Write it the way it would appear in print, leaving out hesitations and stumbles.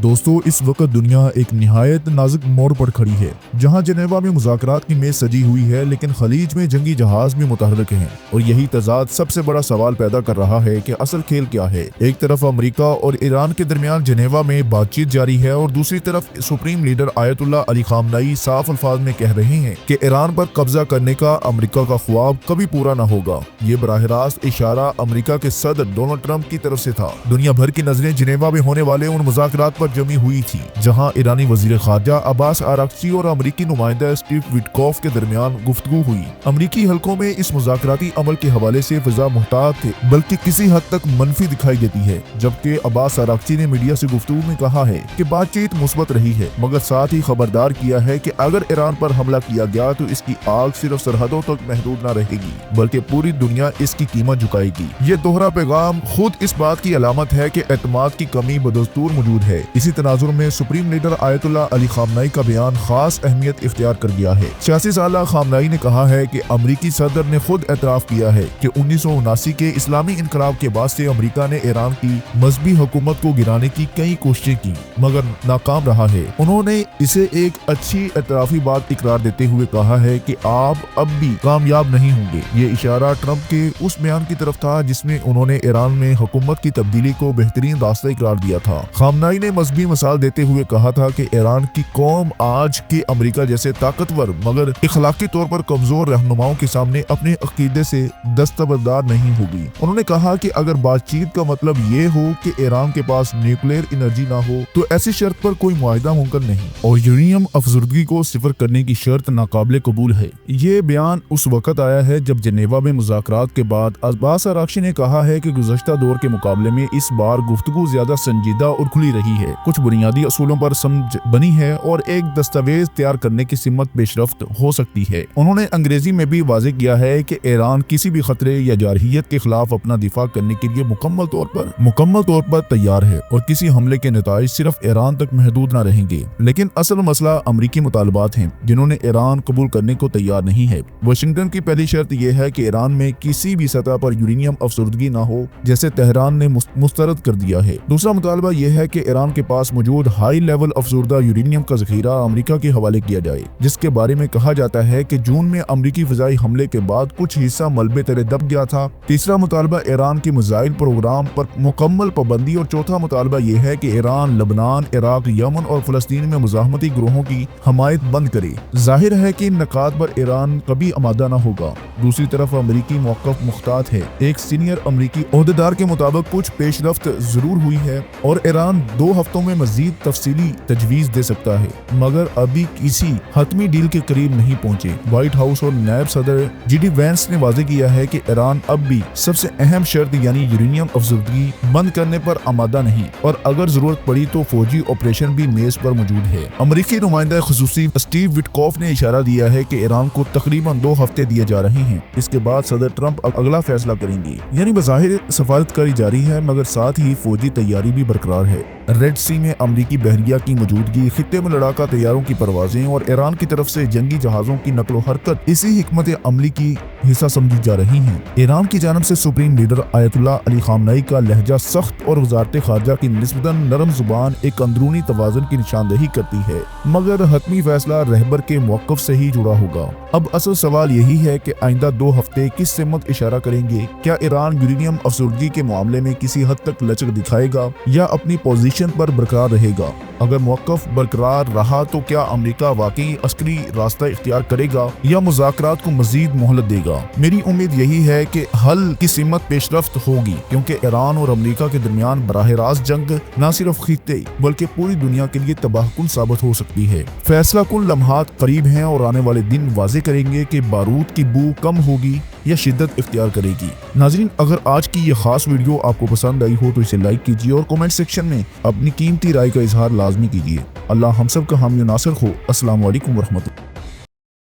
دوستو اس وقت دنیا ایک نہایت نازک موڑ پر کھڑی ہے، جہاں جنیوا میں مذاکرات کی میز سجی ہوئی ہے لیکن خلیج میں جنگی جہاز بھی متحرک ہیں، اور یہی تضاد سب سے بڑا سوال پیدا کر رہا ہے کہ اصل کھیل کیا ہے۔ ایک طرف امریکہ اور ایران کے درمیان جنیوا میں بات چیت جاری ہے اور دوسری طرف سپریم لیڈر آیت اللہ علی خامنئی صاف الفاظ میں کہہ رہے ہیں کہ ایران پر قبضہ کرنے کا امریکہ کا خواب کبھی پورا نہ ہوگا۔ یہ براہ راست اشارہ امریکہ کے صدر ڈونلڈ ٹرمپ کی طرف سے تھا۔ دنیا بھر کی نظریں جنیوا میں ہونے والے ان مذاکرات پر جمی ہوئی تھی جہاں ایرانی وزیر خارجہ عباس آراغچی اور امریکی نمائندہ اسٹیو وٹکوف کے درمیان گفتگو ہوئی۔ امریکی حلقوں میں اس مذاکراتی عمل کے حوالے سے فضا محتاط تھے، بلکہ کسی حد تک منفی دکھائی دیتی ہے، جبکہ عباس آراغچی نے میڈیا سے گفتگو میں کہا ہے کہ بات چیت مثبت رہی ہے، مگر ساتھ ہی خبردار کیا ہے کہ اگر ایران پر حملہ کیا گیا تو اس کی آگ صرف سرحدوں تک محدود نہ رہے گی بلکہ پوری دنیا اس کی قیمت چکائے گی۔ یہ دوہرا پیغام خود اس بات کی علامت ہے کہ اعتماد کی کمی بدستور موجود ہے۔ اسی تناظر میں سپریم لیڈر آیت اللہ علی خامنئی کا بیان خاص اہمیت اختیار کر گیا ہے۔ 86 سالہ خامنئی نے کہا ہے کہ امریکی صدر نے خود اعتراف کیا ہے کہ 1979 کے اسلامی انقلاب کے بعد سے امریکہ نے ایران کی مذہبی حکومت کو گرانے کی کئی کوششیں کی مگر ناکام رہا ہے۔ انہوں نے اسے ایک اچھی اعترافی بات اقرار دیتے ہوئے کہا ہے کہ آپ اب بھی کامیاب نہیں ہوں گے۔ یہ اشارہ ٹرمپ کے اس بیان کی طرف تھا جس میں انہوں نے ایران میں حکومت کی تبدیلی کو بہترین راستہ قرار دیا تھا۔ خامنئی نے مذہبی مثال دیتے ہوئے کہا تھا کہ ایران کی قوم آج کے امریکہ جیسے طاقتور مگر اخلاقی طور پر کمزور رہنماؤں کے سامنے اپنے عقیدے سے دستبردار نہیں ہوگی۔ انہوں نے کہا کہ اگر بات چیت کا مطلب یہ ہو کہ ایران کے پاس نیوکلیئر انرجی نہ ہو تو ایسی شرط پر کوئی معاہدہ ممکن نہیں، اور یورینیم افزودگی کو صفر کرنے کی شرط ناقابل قبول ہے۔ یہ بیان اس وقت آیا ہے جب جنیوا میں مذاکرات کے بعد عباس آراغچی نے کہا ہے کہ گزشتہ دور کے مقابلے میں اس بار گفتگو زیادہ سنجیدہ اور کھلی رہی ہے، کچھ بنیادی اصولوں پر سمجھ بنی ہے اور ایک دستاویز تیار کرنے کی سمت پیش رفت ہو سکتی ہے۔ انہوں نے انگریزی میں بھی واضح کیا ہے کہ ایران کسی بھی خطرے یا جارحیت کے خلاف اپنا دفاع کرنے کے لیے مکمل طور پر تیار ہے اور کسی حملے کے نتائج صرف ایران تک محدود نہ رہیں گے۔ لیکن اصل مسئلہ امریکی مطالبات ہیں جنہوں نے ایران قبول کرنے کو تیار نہیں ہے۔ واشنگٹن کی پہلی شرط یہ ہے کہ ایران میں کسی بھی سطح پر یورینیم افزودگی نہ ہو، جیسے تہران نے مسترد کر دیا ہے۔ دوسرا مطالبہ یہ ہے کہ ایران کے پاس موجود ہائی لیول افزودہ یورینیم کا ذخیرہ امریکہ کے حوالے کیا جائے، جس کے بارے میں کہا جاتا ہے کہ جون میں امریکی فضائی حملے کے بعد کچھ حصہ ملبے تلے دب گیا تھا۔ تیسرا مطالبہ ایران کے میزائل پروگرام پر مکمل پابندی، اور چوتھا مطالبہ یہ ہے کہ ایران لبنان، عراق، یمن اور فلسطین میں مزاحمتی گروہوں کی حمایت بند کرے۔ ظاہر ہے کہ ان نکات پر ایران کبھی آمادہ نہ ہوگا۔ دوسری طرف امریکی موقف مختلف ہے۔ ایک سینئر امریکی عہدیدار کے مطابق کچھ پیش رفت ضرور ہوئی ہے اور ایران 2 ہفتوں میں مزید تفصیلی تجویز دے سکتا ہے، مگر ابھی کسی حتمی ڈیل کے قریب نہیں پہنچے۔ وائٹ ہاؤس اور نائب صدر جی ڈی وینس نے واضح کیا ہے کہ ایران اب بھی سب سے اہم شرط یعنی یورینیم افزودگی بند کرنے پر آمادہ نہیں، اور اگر ضرورت پڑی تو فوجی آپریشن بھی میز پر موجود ہے۔ امریکی نمائندہ خصوصی اسٹیو وٹکوف نے اشارہ دیا ہے کہ ایران کو تقریباً 2 ہفتے دیے جا رہے ہیں، اس کے بعد صدر ٹرمپ اگلا فیصلہ کریں گے۔ یعنی بظاہر سفارتکاری جاری ہے مگر ساتھ ہی فوجی تیاری بھی برقرار ہے۔ ریڈ سی میں امریکی بحریہ کی موجودگی، خطے میں لڑاکا طیاروں کی پروازیں اور ایران کی طرف سے جنگی جہازوں کی نقل و حرکت اسی حکمت عملی کی حصہ سمجھی جا رہی ہیں۔ ایران کی جانب سے سپریم لیڈر آیت اللہ علی خامنئی کا لہجہ سخت اور وزارت خارجہ کی نسبتاً نرم زبان ایک اندرونی توازن کی نشاندہی کرتی ہے، مگر حتمی فیصلہ رہبر کے موقف سے ہی جڑا ہوگا۔ اب اصل سوال یہی ہے کہ آئندہ 2 ہفتے کس سمت اشارہ کریں گے؟ کیا ایران یورینیم افزودگی کے معاملے میں کسی حد تک لچک دکھائے گا یا اپنی پوزیشن پر برقرار رہے گا؟ اگر موقف برقرار رہا تو کیا امریکہ واقعی عسکری راستہ اختیار کرے گا یا مذاکرات کو مزید مہلت دے گا؟ میری امید یہی ہے کہ حل کی سمت پیش رفت ہوگی، کیونکہ ایران اور امریکہ کے درمیان براہ راست جنگ نہ صرف خطے بلکہ پوری دنیا کے لیے تباہ کن ثابت ہو سکتی ہے۔ فیصلہ کن لمحات قریب ہیں اور آنے والے دن واضح کریں گے کہ بارود کی بو کم ہوگی یا شدت اختیار کرے گی۔ ناظرین، اگر آج کی یہ خاص ویڈیو آپ کو پسند آئی ہو تو اسے لائک کیجیے اور کومنٹ سیکشن میں اپنی قیمتی رائے کا اظہار لازمی کیجیے۔ اللہ ہم سب کا حامی و ناصر ہو۔ السلام علیکم ورحمۃ اللہ۔